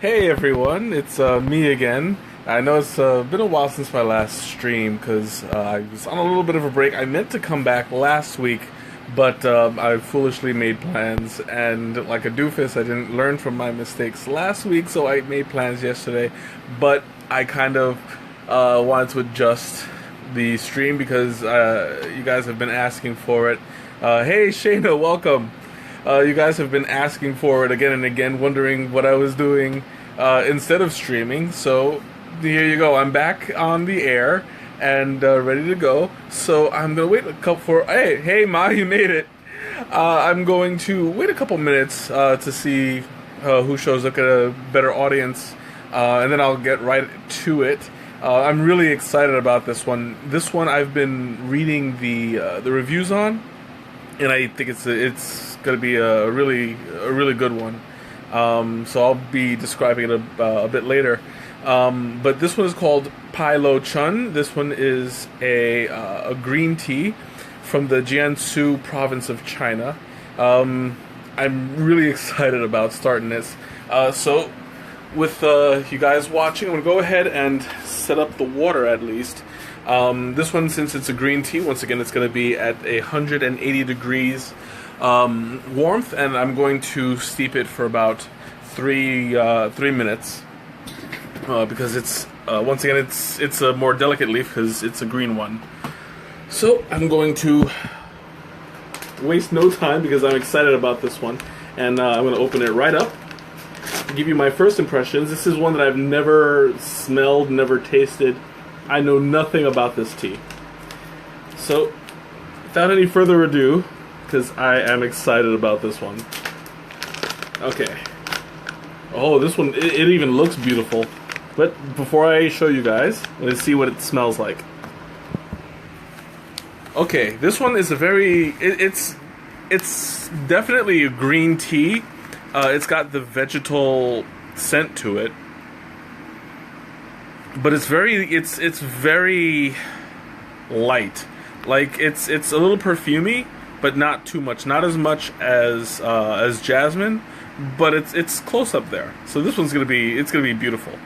Hey everyone, it's me again. I know it's been a while since my last stream because I was on a little bit of a break. I meant to come back last week, but I foolishly made plans, and like a doofus, I didn't learn from my mistakes last week, so I made plans yesterday. But I kind of wanted to adjust the stream because you guys have been asking for it. Hey Shayna, welcome. You guys have been asking for it again and again, wondering what I was doing instead of streaming. So here you go. I'm back on the air and ready to go. So I'm gonna wait a couple for. Hey, Ma, you made it. I'm going to wait a couple minutes to see who shows up at a better audience, and then I'll get right to it. I'm really excited about this one. This one I've been reading the reviews on, and I think it's going to be a really good one. So I'll be describing it a bit later. But this one is called Pi Lo Chun. This one is a green tea from the Jiangsu province of China. I'm really excited about starting this. So with you guys watching, I'm going to go ahead and set up the water at least. This one, since it's a green tea, once again, it's going to be at 180 degrees warmth, and I'm going to steep it for about 3 minutes because it's once again it's a more delicate leaf because it's a green one. So I'm going to waste no time because I'm excited about this one, and I'm going to open it right up. Give you my first impressions. This is one that I've never smelled, never tasted. I know nothing about this tea. So, without any further ado, because I am excited about this one. Okay. Oh, this one, it even looks beautiful. But before I show you guys, let's see what it smells like. Okay, this one is a very, it's definitely a green tea. It's got the vegetal scent to it, but it's very light. Like it's a little perfumey, but not too much. Not as much as jasmine, but it's close up there. So this one's gonna be beautiful.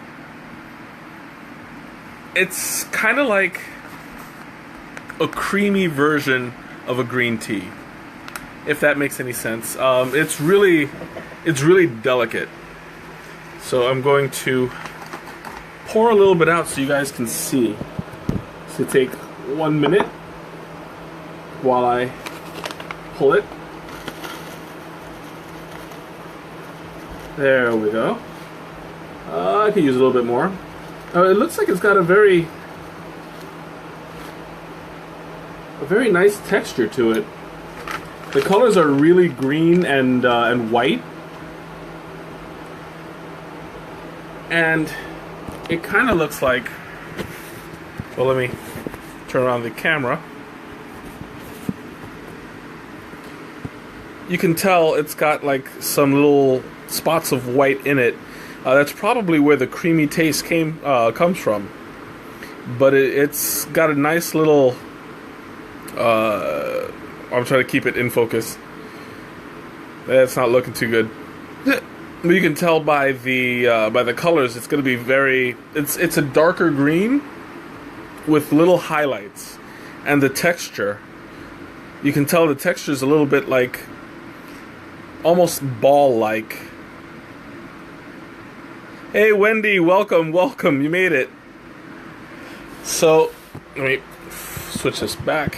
It's kind of like a creamy version of a green tea, if that makes any sense. It's really delicate. So I'm going to pour a little bit out so you guys can see. So take 1 minute while I pull it. There we go. I could use a little bit more. It looks like it's got a very nice texture to it. The colors are really green and white, and it kind of looks like. Well, let me turn around the camera. You can tell it's got like some little spots of white in it. That's probably where the creamy taste comes from. But it's got a nice little. I'm trying to keep it in focus. That's not looking too good. But you can tell by the colors, it's going to be very. It's a darker green with little highlights, and the texture. You can tell the texture is a little bit like almost ball-like. Hey Wendy, welcome. You made it. So let me switch this back.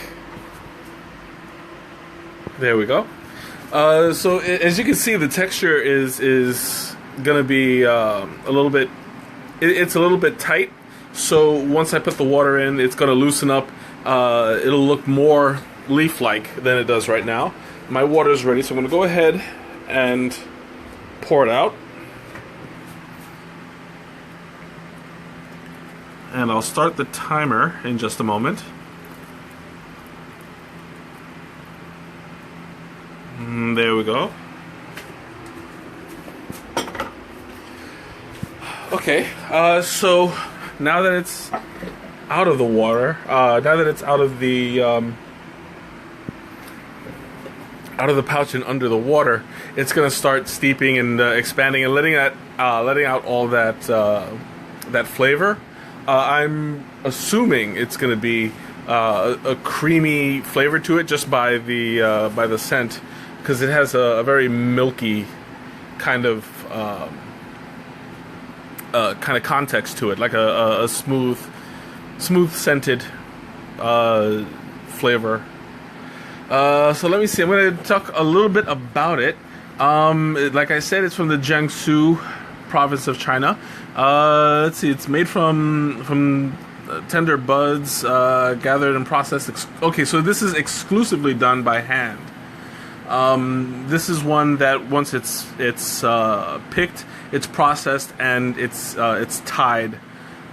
There we go. So as you can see, the texture is gonna be a little bit. It's a little bit tight. So once I put the water in, it's gonna loosen up. It'll look more leaf-like than it does right now. My water is ready, so I'm gonna go ahead and pour it out. And I'll start the timer in just a moment. There we go. Okay, so now that it's out of the water, now that it's out of the out of the pouch and under the water, it's going to start steeping and expanding and letting out all that that flavor. I'm assuming it's going to be a creamy flavor to it just by the scent, because it has a very milky kind of context to it, like a smooth scented flavor. So let me see. I'm going to talk a little bit about it. Like I said, it's from the Jiangsu province of China. Let's see. It's made from tender buds, gathered and processed. Okay, so this is exclusively done by hand. This is one that once it's picked, it's processed, and it's tied.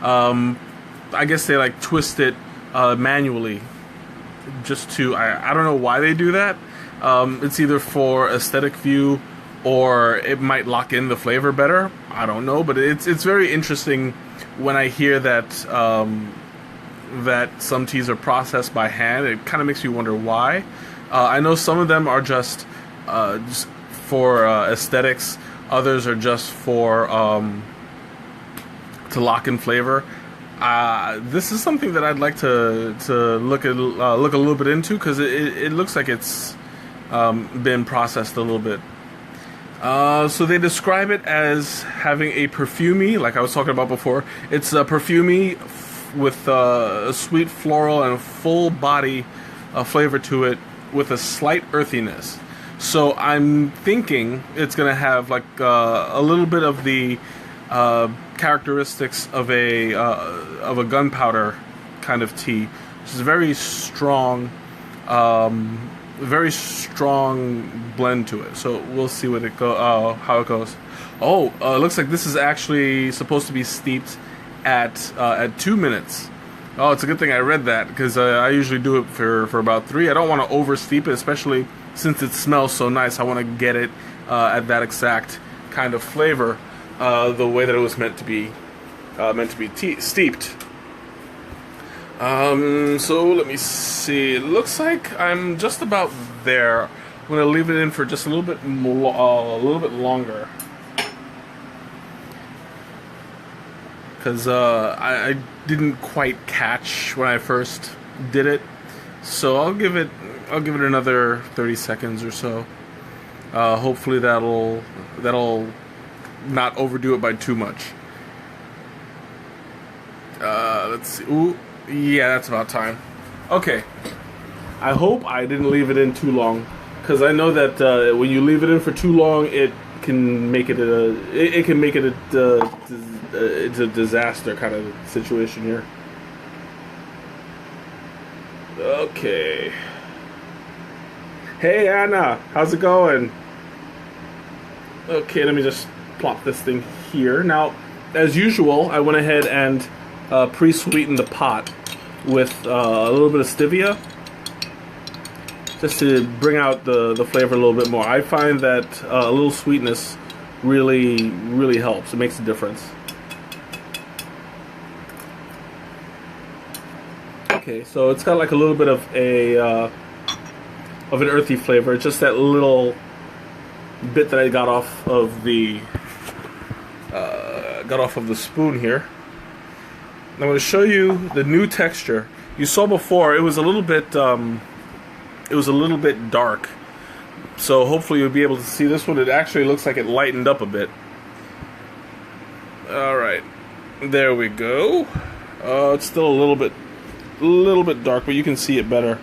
I guess they like twist it manually. Just to, I don't know why they do that. It's either for aesthetic view, or it might lock in the flavor better. I don't know, but it's very interesting when I hear that that some teas are processed by hand. It kind of makes me wonder why. I know some of them are just for aesthetics. Others are just for to lock in flavor. This is something that I'd like to look a little bit into, because it looks like it's been processed a little bit. So they describe it as having a perfumey, like I was talking about before. It's a perfumey with a sweet floral and a full body flavor to it, with a slight earthiness. So I'm thinking it's going to have like a little bit of the characteristics of a gunpowder kind of tea, which is very strong blend to it. So we'll see what how it goes. It looks like this is actually supposed to be steeped at 2 minutes. Oh, it's a good thing I read that, because I usually do it for about 3. I don't want to over-steep it, especially since it smells so nice. I want to get it at that exact kind of flavor, the way that it was meant to be steeped. So let me see. It looks like I'm just about there. I'm going to leave it in for just a little bit longer, because I didn't quite catch when I first did it. So I'll give it another 30 seconds or so. Hopefully that'll not overdo it by too much. Let's see. Ooh, yeah, that's about time. Okay. I hope I didn't leave it in too long, because I know that when you leave it in for too long, it can make it it's a disaster kind of situation here. Okay. Hey Anna, how's it going? Okay, let me just plop this thing here. Now, as usual, I went ahead and pre-sweetened the pot with a little bit of stevia, just to bring out the flavor a little bit more. I find that a little sweetness really helps. It makes a difference. Okay, so it's got like a little bit of an earthy flavor. It's just that little bit that I got off of the spoon here. I'm going to show you the new texture. You saw before it was a little bit dark. So hopefully you'll be able to see this one. It actually looks like it lightened up a bit. All right, there we go. It's still a little bit dark, but you can see it better.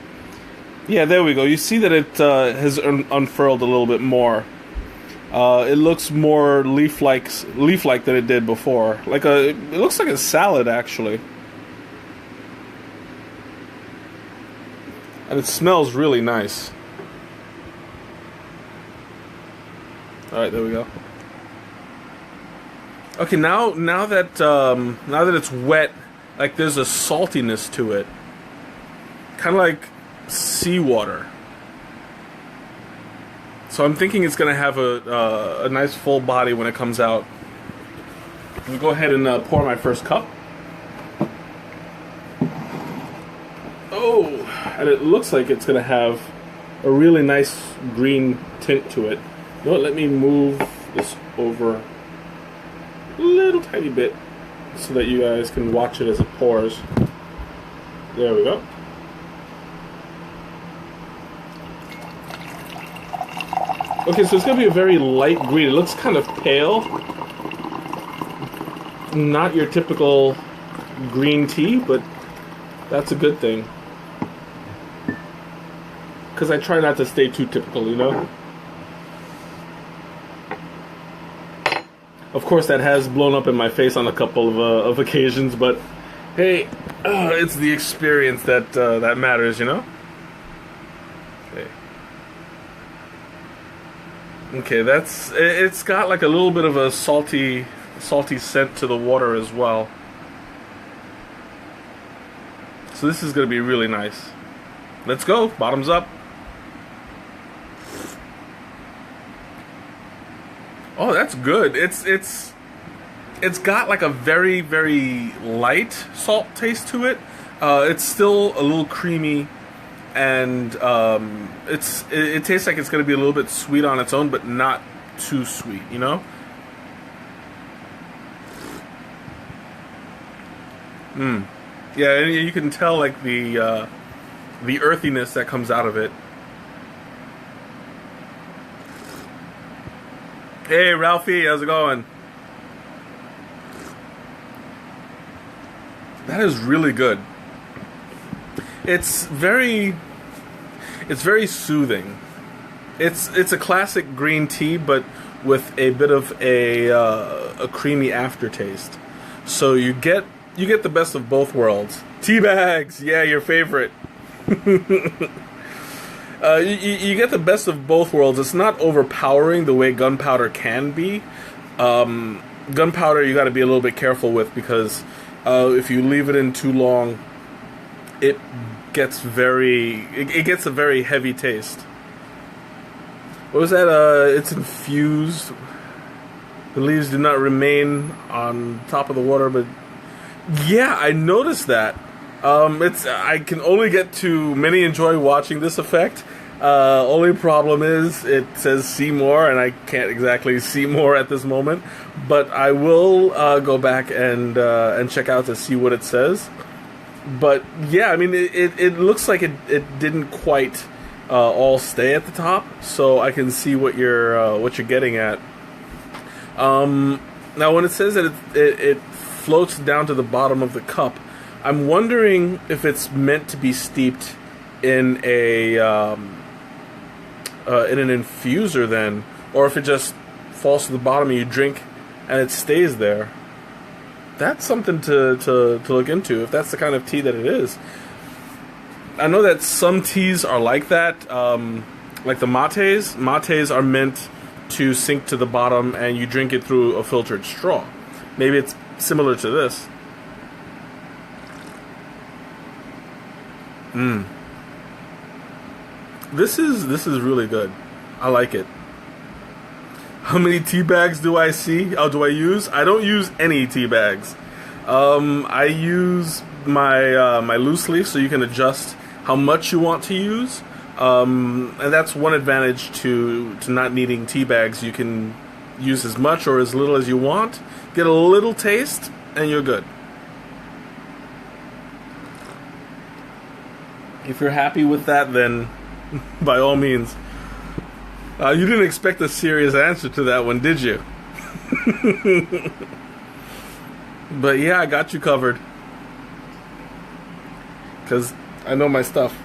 Yeah, there we go. You see that it has unfurled a little bit more. It looks more leaf-like than it did before. It looks like a salad, actually. And it smells really nice. Alright, there we go. Okay, now that it's wet, like there's a saltiness to it. Kind of like seawater. So I'm thinking it's going to have a nice full body when it comes out. I'm going to go ahead and pour my first cup. Oh, and it looks like it's going to have a really nice green tint to it. You know what, let me move this over a little tiny bit so that you guys can watch it as it pours. There we go. Okay, so it's going to be a very light green. It looks kind of pale. Not your typical green tea, but that's a good thing. Because I try not to stay too typical, you know? Of course, that has blown up in my face on a couple of occasions, but hey, it's the experience that that matters, you know? Okay, it's got like a little bit of a salty scent to the water as well. So this is going to be really nice. Let's go, bottoms up. Oh, that's good. It's got like a very, very light salt taste to it. It's still a little creamy, and it tastes like it's going to be a little bit sweet on its own, but not too sweet, you know? Yeah, and you can tell like the earthiness that comes out of it. Hey, Ralphie, how's it going? That is really good. It's very soothing. It's a classic green tea, but with a bit of a creamy aftertaste. So you get the best of both worlds. Tea bags, yeah, your favorite. You get the best of both worlds. It's not overpowering the way gunpowder can be. Gunpowder you got to be a little bit careful with, because if you leave it in too long, it gets a very heavy taste. What was that? It's infused. The leaves do not remain on top of the water, but yeah, I noticed that. I can only get to many enjoy watching this effect. Only problem is it says see more, and I can't exactly see more at this moment. But I will go back and check out to see what it says. But yeah, I mean, it looks like it didn't quite all stay at the top, so I can see what you're getting at. Now, when it says that it floats down to the bottom of the cup, I'm wondering if it's meant to be steeped in an infuser then, or if it just falls to the bottom and you drink and it stays there. That's something to look into, if that's the kind of tea that it is. I know that some teas are like that, like the mates. Mates are meant to sink to the bottom and you drink it through a filtered straw. Maybe it's similar to this. This is really good. I like it. How many tea bags do I see? Oh, do I use? I don't use any tea bags. I use my loose leaf, so you can adjust how much you want to use. And that's one advantage to not needing tea bags. You can use as much or as little as you want. Get a little taste, and you're good. If you're happy with that, then by all means. You didn't expect a serious answer to that one, did you? But yeah, I got you covered. Because I know my stuff.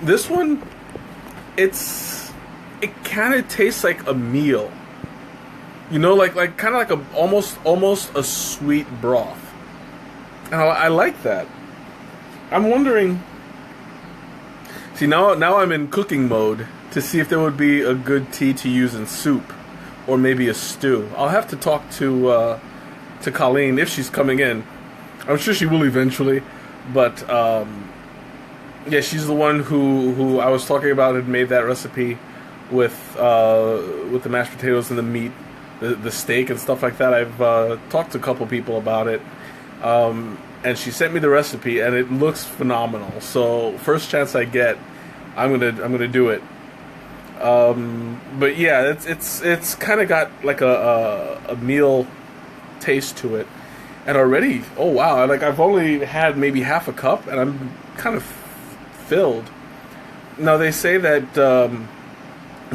This one, it kind of tastes like a meal. You know, like kind of like a almost a sweet broth. And I like that. I'm wondering. See, now I'm in cooking mode to see if there would be a good tea to use in soup, or maybe a stew. I'll have to talk to Colleen if she's coming in. I'm sure she will eventually, but yeah, she's the one who I was talking about had made that recipe with the mashed potatoes and the meat, the steak and stuff like that. I've talked to a couple people about it. and she sent me the recipe, and it looks phenomenal. So first chance I get, I'm gonna do it. But yeah, it's kind of got like a meal taste to it, and already, oh wow, like I've only had maybe half a cup, and I'm kind of filled. Now they say that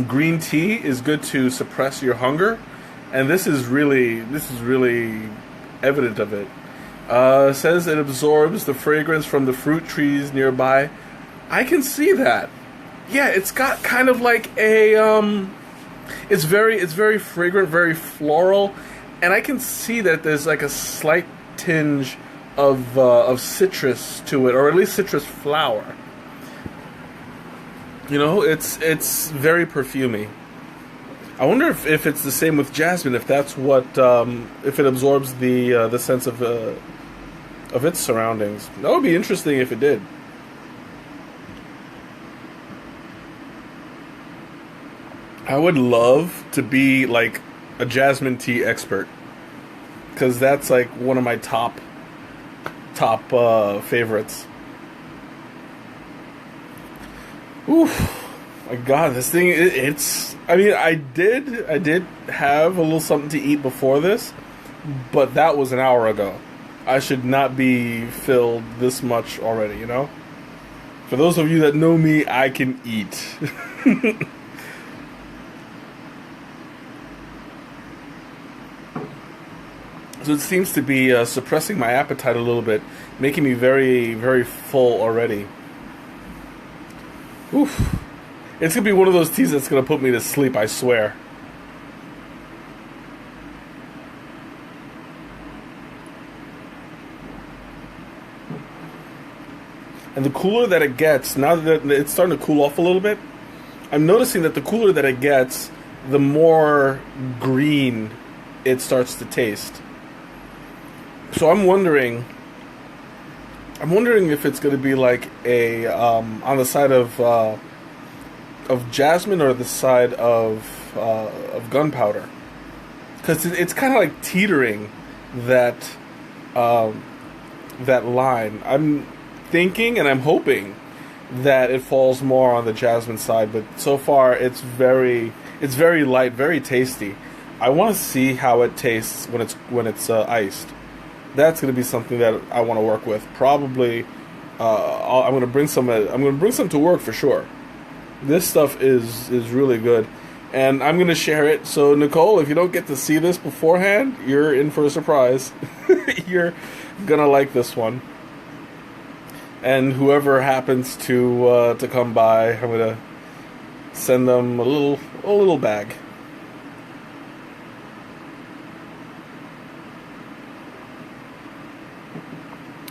green tea is good to suppress your hunger, and this is really evident of it. Says it absorbs the fragrance from the fruit trees nearby. I can see that. Yeah, it's got kind of like a it's very fragrant, very floral, and I can see that there's like a slight tinge of citrus to it, or at least citrus flower. You know, it's very perfumey. I wonder if it's the same with jasmine. If that's what if it absorbs the sense of its surroundings. That would be interesting if it did. I would love to be like a jasmine tea expert, because that's like one of my top favorites. Oof. My God, this thing, it's... I mean, I did have a little something to eat before this, but that was an hour ago. I should not be filled this much already, you know? For those of you that know me, I can eat. So it seems to be suppressing my appetite a little bit, making me very, very full already. Oof. It's going to be one of those teas that's going to put me to sleep, I swear. And the cooler that it gets, now that it's starting to cool off a little bit, I'm noticing that the cooler that it gets, the more green it starts to taste. So I'm wondering if it's going to be like a on the side of jasmine or the side of gunpowder, because it's kind of like teetering that line. I'm thinking and I'm hoping that it falls more on the jasmine side, but so far it's very light, very tasty. I want to see how it tastes when it's iced. That's going to be something that I want to work with. Probably, I'm going to bring some. I'm going to bring some to work for sure. This stuff is really good, and I'm going to share it. So Nicole, if you don't get to see this beforehand, you're in for a surprise. You're gonna like this one. And whoever happens to come by, I'm going to send them a little bag.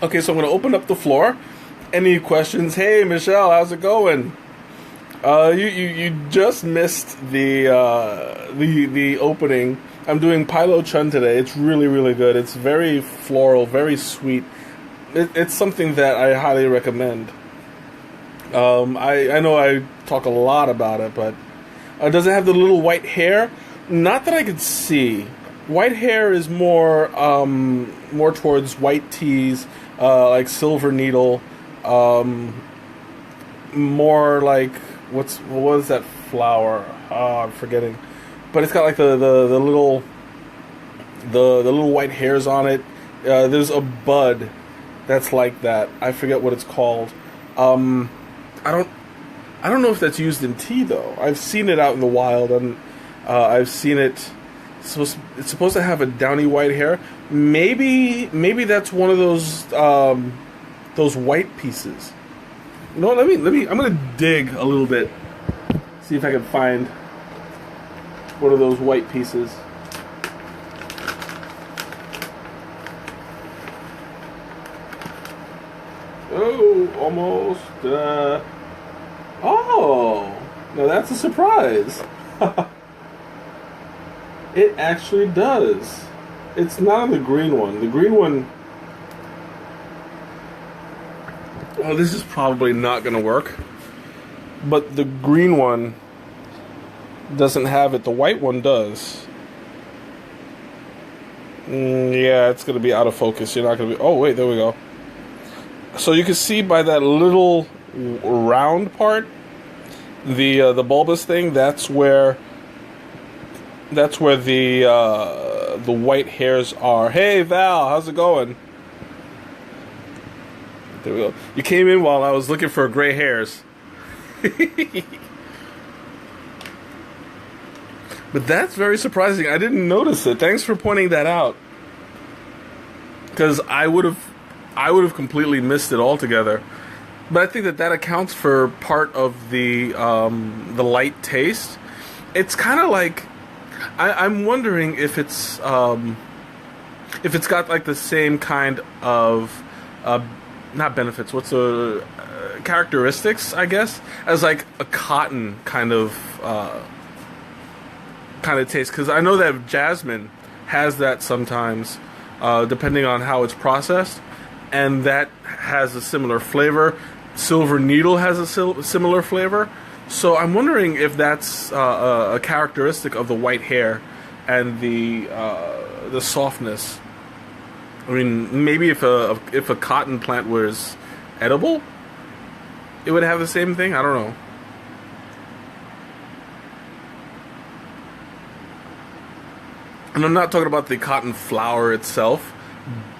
Okay, so I'm going to open up the floor. Any questions? Hey, Michelle, how's it going? You just missed the opening. I'm doing Pi Lo Chun today. It's really good. It's very floral, very sweet. It's something that I highly recommend. I know I talk a lot about it, but does it have the little white hair? Not that I could see. White hair is more towards white teas. Like Silver Needle, more like what was that flower? Oh, I'm forgetting, but it's got like the little white hairs on it. There's a bud that's like that. I forget what it's called. I don't know if that's used in tea though. I've seen it out in the wild, and I've seen it. It's supposed to have a downy white hair. Maybe that's one of those white pieces. You know what? Let me. I'm gonna dig a little bit, see if I can find one of those white pieces. Oh, almost. Oh, now that's a surprise. It actually does. It's not on the green one. The green one... Oh, this is probably not going to work. But the green one doesn't have it. The white one does. Yeah, it's going to be out of focus. You're not going to be... Oh, wait, there we go. So you can see by that little round part, the bulbous thing, that's where the white hairs are. Hey, Val, how's it going? There we go. You came in while I was looking for gray hairs. But that's very surprising. I didn't notice it. Thanks for pointing that out. Because I would have completely missed it altogether. But I think that accounts for part of the light taste. It's kind of like I'm wondering if it's got like the same kind of not benefits. What's the characteristics? I guess as like a cotton kind of taste. Because I know that jasmine has that sometimes, depending on how it's processed, and that has a similar flavor. Silver needle has a similar flavor. So I'm wondering if that's a characteristic of the white hair and the softness. I mean, maybe if a cotton plant was edible, it would have the same thing. I don't know. And I'm not talking about the cotton flower itself,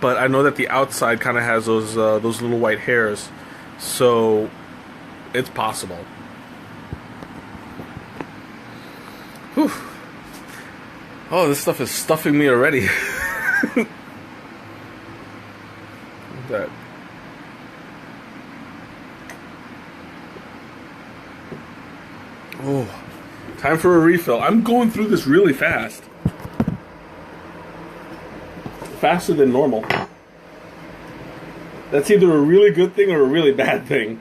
but I know that the outside kind of has those little white hairs, so it's possible. Whew. Oh, this stuff is stuffing me already. That. Oh, time for a refill. I'm going through this really fast. Faster than normal. That's either a really good thing or a really bad thing,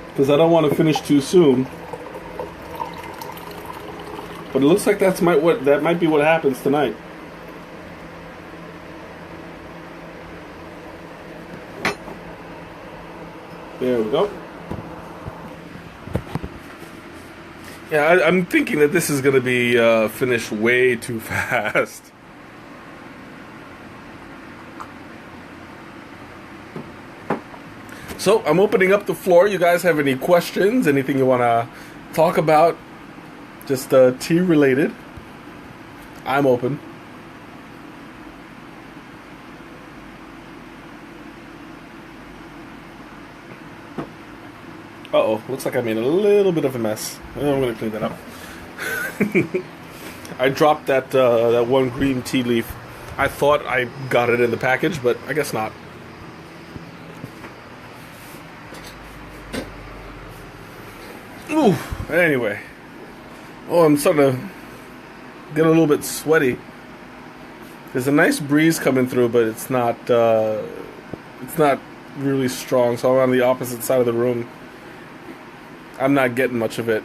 because I don't want to finish too soon. But it looks like that might be what happens tonight. There we go. Yeah, I'm thinking that this is going to be finished way too fast. So, I'm opening up the floor. You guys have any questions? Anything you want to talk about? Just tea related? I'm open. Uh-oh, looks like I made a little bit of a mess. I'm going to clean that up. I dropped that one green tea leaf. I thought I got it in the package, but I guess not. Ooh, anyway. Oh, I'm starting to get a little bit sweaty. There's a nice breeze coming through, but it's not really strong, so I'm on the opposite side of the room. I'm not getting much of it.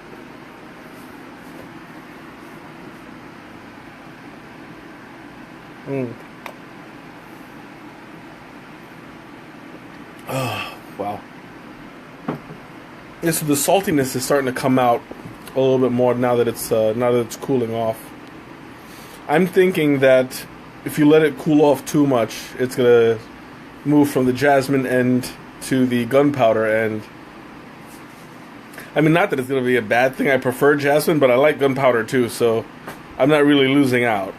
Oh, wow. Yeah, so the saltiness is starting to come out a little bit more now that it's cooling off. I'm thinking that if you let it cool off too much, it's gonna move from the jasmine end to the gunpowder end. I mean, not that it's gonna be a bad thing. I prefer jasmine, but I like gunpowder too, so I'm not really losing out.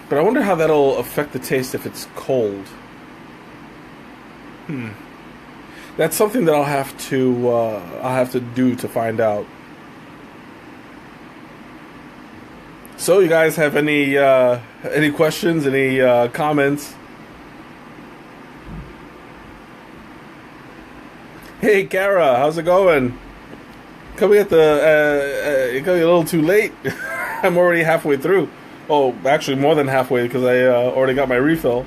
But I wonder how that'll affect the taste if it's cold. That's something that I'll have to do to find out. So, you guys have any questions, any comments? Hey, Kara, how's it going? Coming at you're coming a little too late. I'm already halfway through. Oh, actually more than halfway because I already got my refill.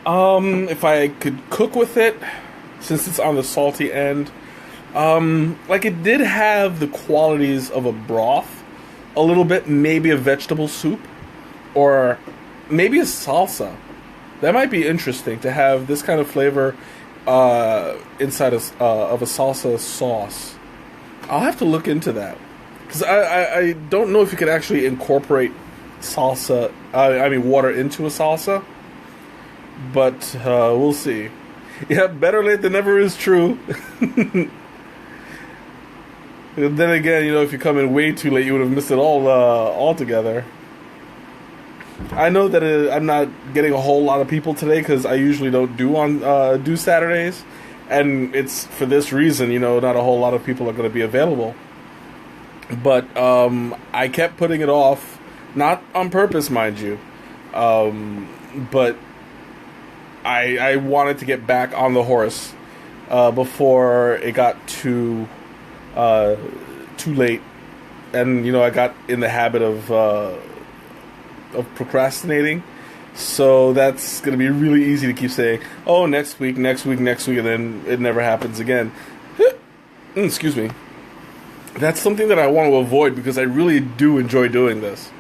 If I could cook with it, since it's on the salty end, like it did have the qualities of a broth, a little bit, maybe a vegetable soup, or maybe a salsa. That might be interesting to have this kind of flavor inside of a salsa sauce. I'll have to look into that. Because I don't know if you could actually incorporate salsa, water into a salsa. But we'll see. Yeah, better late than never is true. Then again, if you come in way too late, you would have missed it all altogether. I know that I'm not getting a whole lot of people today because I usually don't do Saturdays, and it's for this reason. Not a whole lot of people are going to be available. But I kept putting it off, not on purpose, mind you, but I wanted to get back on the horse before it got too late, and I got in the habit of procrastinating. So that's going to be really easy to keep saying, "Oh, next week," and then it never happens again. Excuse me. That's something that I want to avoid because I really do enjoy doing this.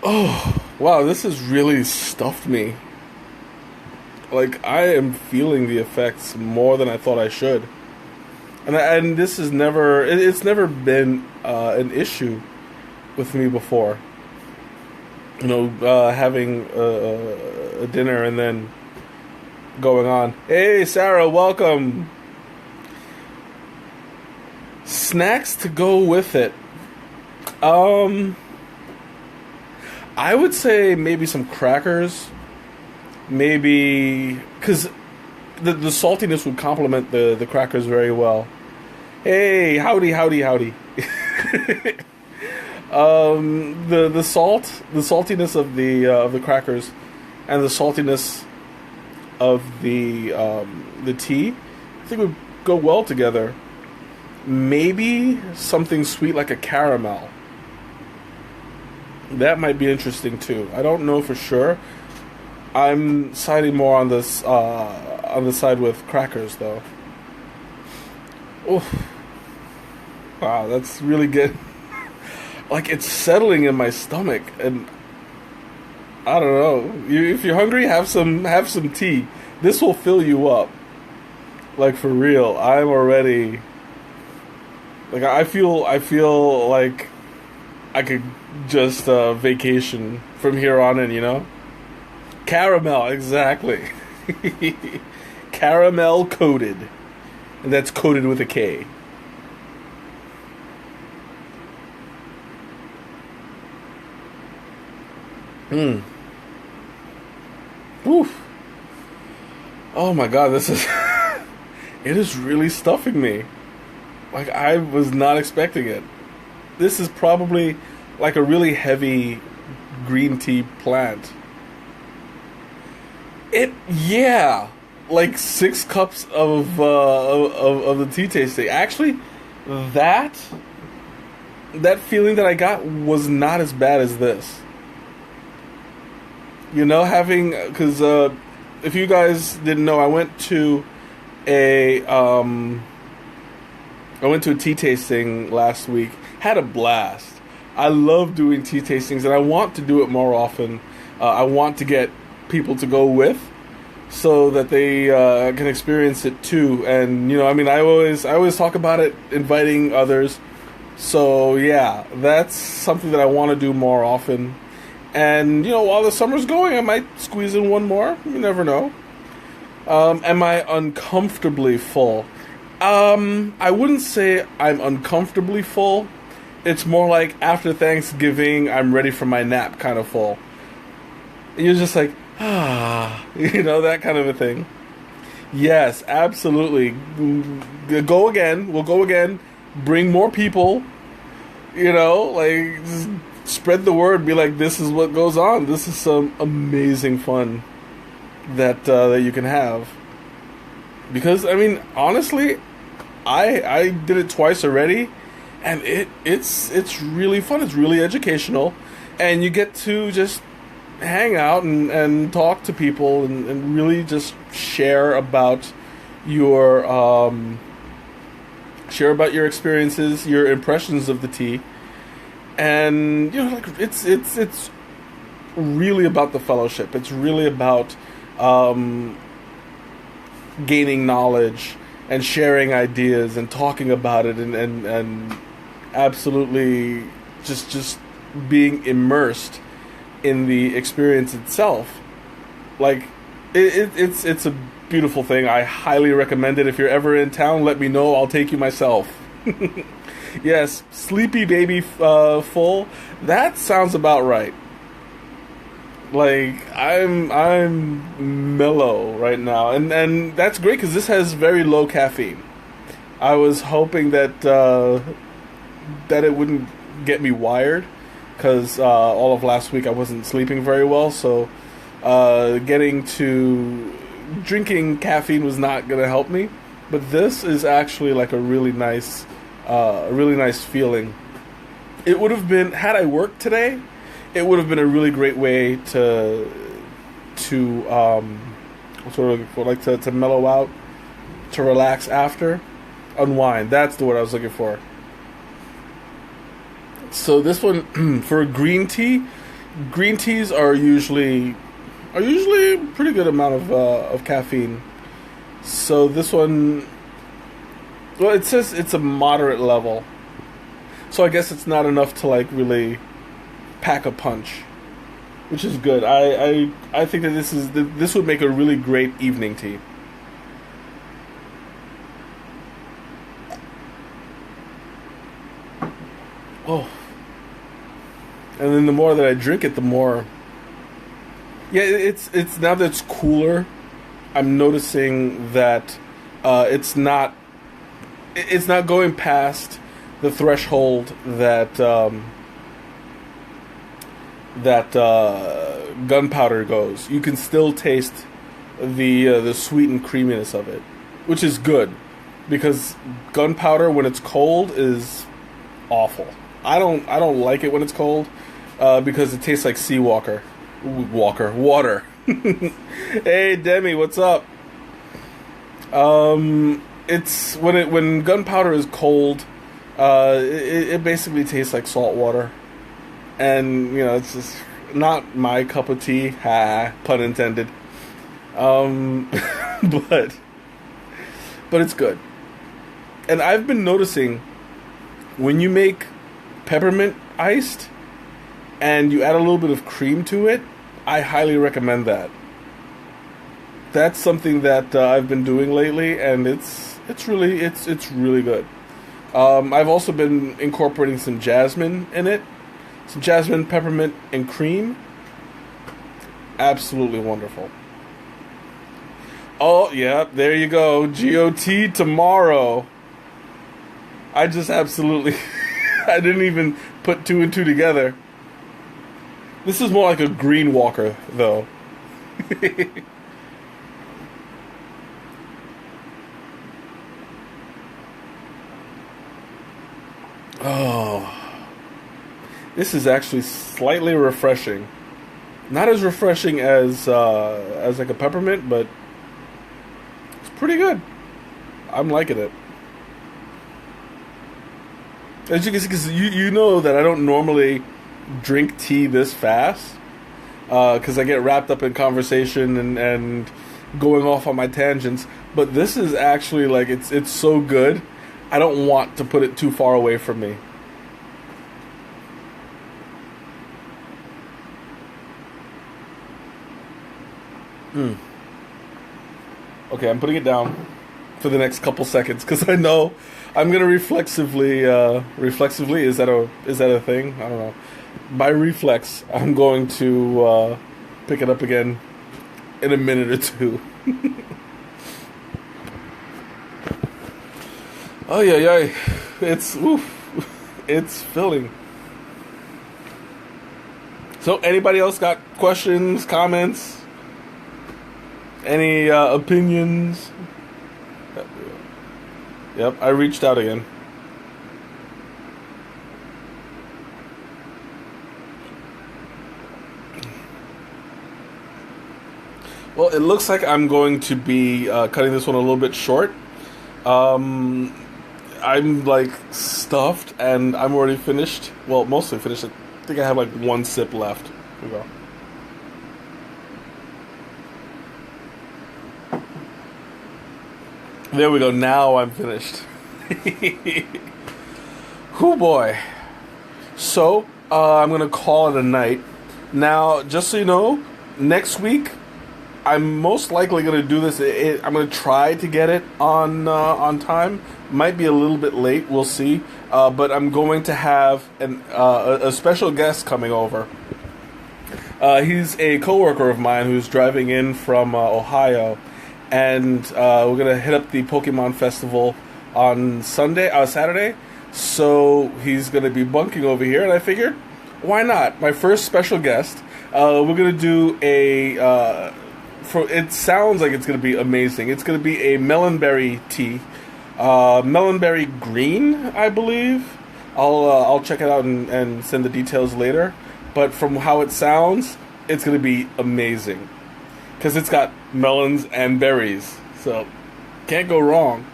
Oh, wow, this has really stuffed me. Like, I am feeling the effects more than I thought I should. And this is it's never been an issue with me before. Having a dinner and then going on. Hey, Sarah, welcome. Snacks to go with it. I would say maybe some crackers. Maybe, because the saltiness would complement the crackers very well. Hey, howdy. The saltiness of the crackers, and the saltiness of the tea, I think would go well together. Maybe something sweet like a caramel. That might be interesting too. I don't know for sure. I'm siding more on this on the side with crackers though. Oof. Wow, that's really good. Like, it's settling in my stomach, and I don't know. If you're hungry, have some tea. This will fill you up. Like, for real. I'm already, like, I feel like I could just vacation from here on in, Caramel, exactly. Caramel coated. And that's coated with a K. Oof. Oh my god, this is it is really stuffing me. Like, I was not expecting it. This is probably like a really heavy green tea plant. Like 6 cups of the tea tasting. Actually, that feeling that I got was not as bad as this. Because if you guys didn't know, I went to a tea tasting last week. Had a blast. I love doing tea tastings, and I want to do it more often. I want to get people to go with, so that they can experience it too. And I always talk about it, inviting others. So yeah, that's something that I want to do more often. And while the summer's going, I might squeeze in one more. You never know. Am I uncomfortably full? I wouldn't say I'm uncomfortably full. It's more like after Thanksgiving, I'm ready for my nap kind of full. You're just like, that kind of a thing. Yes, absolutely. Go again. We'll go again. Bring more people. Just spread the word. Be like, this is what goes on. This is some amazing fun that you can have. Because honestly, I did it twice already, and it's really fun. It's really educational, and you get to just hang out and talk to people and really just share about your experiences, your impressions of the tea. And it's really about the fellowship. It's really about gaining knowledge and sharing ideas and talking about it and absolutely just being immersed in the experience itself. Like it's a beautiful thing. I highly recommend it. If you're ever in town, let me know. I'll take you myself. Yes, Sleepy Baby Full. That sounds about right. Like I'm mellow right now, and that's great because this has very low caffeine. I was hoping that that it wouldn't get me wired because all of last week I wasn't sleeping very well, so getting to drinking caffeine was not going to help me. But this is actually like a really nice feeling. It would have been, had I worked today, it would have been a really great way to sort of like to mellow out, to relax after, unwind. That's the word I was looking for. So this one for green tea, green teas are usually a pretty good amount of caffeine. So this one, well, it says it's a moderate level. So I guess it's not enough to like really pack a punch, which is good. I think that this would make a really great evening tea. Oh. And then the more that I drink it, the more. Yeah, it's now that it's cooler, I'm noticing that it's not going past the threshold that gunpowder goes. You can still taste the sweet and creaminess of it, which is good because gunpowder when it's cold is awful. I don't like it when it's cold because it tastes like water. Hey Demi, what's up? It's when gunpowder is cold, it basically tastes like salt water, and you know it's just not my cup of tea. Ha, pun intended. But it's good, and I've been noticing when you make peppermint iced and you add a little bit of cream to it, I highly recommend that. That's something that I've been doing lately, and it's really good. I've also been incorporating some jasmine in it, some jasmine, peppermint, and cream. Absolutely wonderful. Oh yeah, there you go. GOT tomorrow. I just absolutely, I didn't even put two and two together. This is more like a green walker, though. Oh, this is actually slightly refreshing. Not as refreshing as like a peppermint, but it's pretty good. I'm liking it. As you can see, because you know that I don't normally drink tea this fast because I get wrapped up in conversation and going off on my tangents. But this is actually like it's so good. I don't want to put it too far away from me. Okay, I'm putting it down for the next couple seconds because I know I'm gonna reflexively is that a thing? I don't know. By reflex, I'm going to pick it up again in a minute or two. Oh yeah, it's filling. So, anybody else got questions, comments, any opinions? Yep, I reached out again. Well, it looks like I'm going to be cutting this one a little bit short. I'm like stuffed and I'm already finished. Well, mostly finished. I think I have like one sip left. Here we go. There we go. Now I'm finished. Whoo boy. So, I'm going to call it a night. Now, just so you know, next week, I'm most likely going to do this. I'm going to try to get it on time. Might be a little bit late. We'll see. But I'm going to have a special guest coming over. He's a coworker of mine who's driving in from Ohio. And we're going to hit up the Pokemon Festival on Saturday. So he's going to be bunking over here. And I figured, why not? My first special guest. We're going to do it sounds like it's going to be amazing. It's going to be a melonberry tea. Melonberry green, I believe. I'll check it out and send the details later. But from how it sounds, it's going to be amazing. Because it's got melons and berries. So, can't go wrong.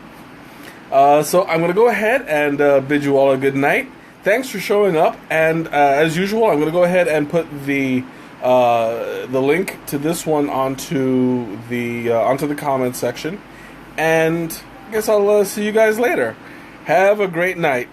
So I'm going to go ahead and bid you all a good night. Thanks for showing up. And as usual, I'm going to go ahead and put the link to this one onto the comment section. And I guess I'll see you guys later. Have a great night.